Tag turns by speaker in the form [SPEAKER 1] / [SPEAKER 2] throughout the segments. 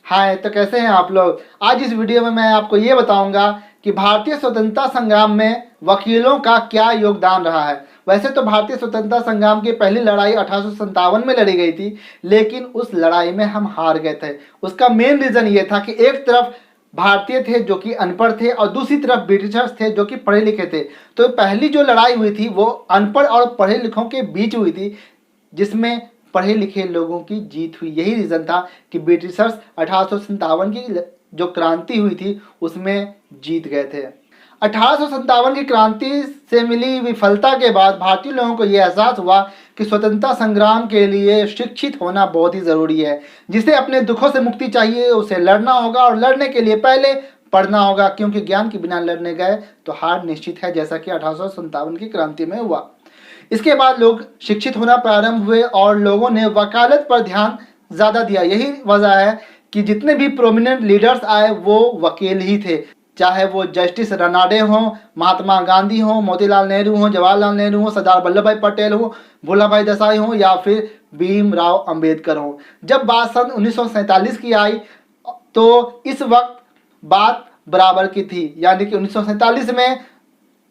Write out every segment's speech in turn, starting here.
[SPEAKER 1] हाय, तो कैसे हैं आप लोग। आज इस वीडियो में मैं आपको ये बताऊंगा कि भारतीय स्वतंत्रता संग्राम में वकीलों का क्या योगदान रहा है। वैसे तो भारतीय स्वतंत्रता संग्राम की पहली लड़ाई 1857 में लड़ी गई थी, लेकिन उस लड़ाई में हम हार गए थे। उसका मेन रीज़न ये था कि एक तरफ भारतीय थे जो कि अनपढ़ थे और दूसरी तरफ ब्रिटिशर्स थे जो कि पढ़े लिखे थे। तो पहली जो लड़ाई हुई थी वो अनपढ़ और पढ़े लिखों के बीच हुई थी, जिसमें पढ़े लिखे लोगों की जीत हुई। यही रीज़न था कि ब्रिटिशर्स 1857 की जो क्रांति हुई थी उसमें जीत गए थे। 1857 की क्रांति से मिली विफलता के बाद भारतीय लोगों को यह एहसास हुआ कि स्वतंत्रता संग्राम के लिए शिक्षित होना बहुत ही ज़रूरी है। जिसे अपने दुखों से मुक्ति चाहिए उसे लड़ना होगा, और लड़ने के लिए पहले पढ़ना होगा, क्योंकि ज्ञान के बिना लड़ने गए तो हार निश्चित है, जैसा कि 1857 की क्रांति में हुआ। इसके बाद लोग शिक्षित होना प्रारंभ हुए और लोगों ने वकालत पर ध्यान ज़्यादा दिया। यही वजह है कि जितने भी प्रोमिनेंट लीडर्स आए वो वकील ही थे, चाहे वो जस्टिस रनाडे हों, महात्मा गांधी हों, मोतीलाल नेहरू हों, जवाहरलाल नेहरू हों, सरदार वल्लभ भाई पटेल हों, भोला भाई देसाई हों, या फिर भीमराव अंबेडकर हों। जब बात सन 1947 की आई तो इस वक्त बात बराबर की थी, यानी कि 1947 में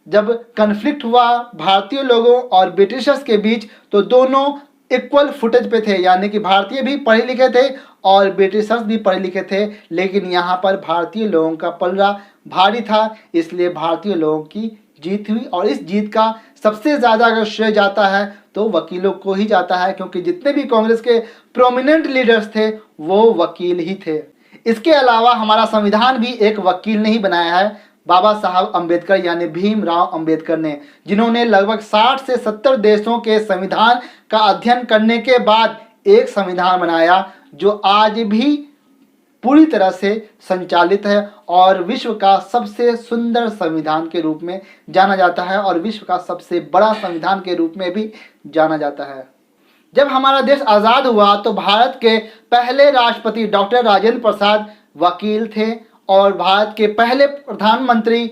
[SPEAKER 1] जब कन्फ्लिक्ट हुआ भारतीय लोगों और ब्रिटिशर्स के बीच, तो दोनों इक्वल फुटेज पे थे, यानी कि भारतीय भी पढ़े लिखे थे और ब्रिटिशर्स भी पढ़े लिखे थे। लेकिन यहाँ पर भारतीय लोगों का पलड़ा भारी था, इसलिए भारतीय लोगों की जीत हुई। और इस जीत का सबसे ज़्यादा अगर श्रेय जाता है तो वकीलों को ही जाता है, क्योंकि जितने भी कांग्रेस के प्रोमिनेंट लीडर्स थे वो वकील ही थे। इसके अलावा हमारा संविधान भी एक वकील ने ही बनाया है, बाबा साहब अंबेडकर यानी भीमराव अंबेडकर ने, जिन्होंने लगभग 60 से 70 देशों के संविधान का अध्ययन करने के बाद एक संविधान बनाया जो आज भी पूरी तरह से संचालित है और विश्व का सबसे सुंदर संविधान के रूप में जाना जाता है और विश्व का सबसे बड़ा संविधान के रूप में भी जाना जाता है। जब हमारा देश आज़ाद हुआ तो भारत के पहले राष्ट्रपति डॉक्टर राजेंद्र प्रसाद वकील थे और भारत के पहले प्रधानमंत्री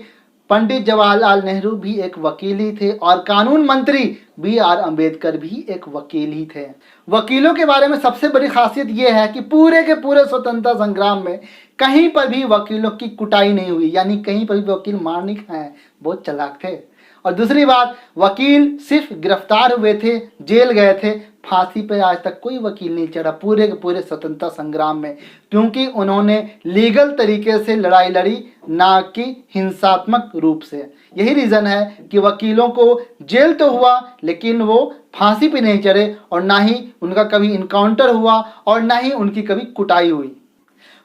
[SPEAKER 1] पंडित जवाहरलाल नेहरू भी एक वकील ही थे और कानून मंत्री B.R. अम्बेडकर भी एक वकील ही थे। वकीलों के बारे में सबसे बड़ी खासियत यह है कि पूरे के पूरे स्वतंत्रता संग्राम में कहीं पर भी वकीलों की कुटाई नहीं हुई, यानी कहीं पर भी वकील मार नहीं खाए, बहुत चालाक थे। और दूसरी बात, वकील सिर्फ गिरफ्तार हुए थे, जेल गए थे, फांसी पर आज तक कोई वकील नहीं चढ़ा पूरे के पूरे स्वतंत्रता संग्राम में, क्योंकि उन्होंने लीगल तरीके से लड़ाई लड़ी, ना कि हिंसात्मक रूप से। यही रीज़न है कि वकीलों को जेल तो हुआ लेकिन वो फांसी पे नहीं चढ़े, और ना ही उनका कभी इनकाउंटर हुआ और ना ही उनकी कभी कुटाई हुई।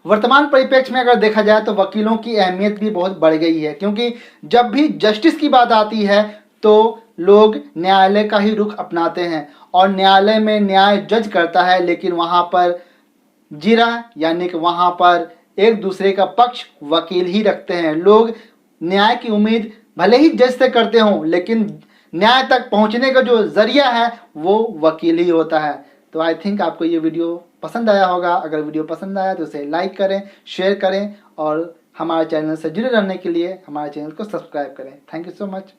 [SPEAKER 1] वर्तमान परिप्रेक्ष्य में अगर देखा जाए तो वकीलों की अहमियत भी बहुत बढ़ गई है, क्योंकि जब भी जस्टिस की बात आती है तो लोग न्यायालय का ही रुख अपनाते हैं और न्यायालय में न्याय जज करता है, लेकिन वहाँ पर जिरह यानी कि वहाँ पर एक दूसरे का पक्ष वकील ही रखते हैं। लोग न्याय की उम्मीद भले ही जज से करते हों, लेकिन न्याय तक पहुँचने का जो जरिया है वो वकील ही होता है। तो आई थिंक आपको ये वीडियो पसंद आया होगा। अगर वीडियो पसंद आया तो उसे लाइक करें, शेयर करें और हमारे चैनल से जुड़े रहने के लिए हमारे चैनल को सब्सक्राइब करें। Thank you so much.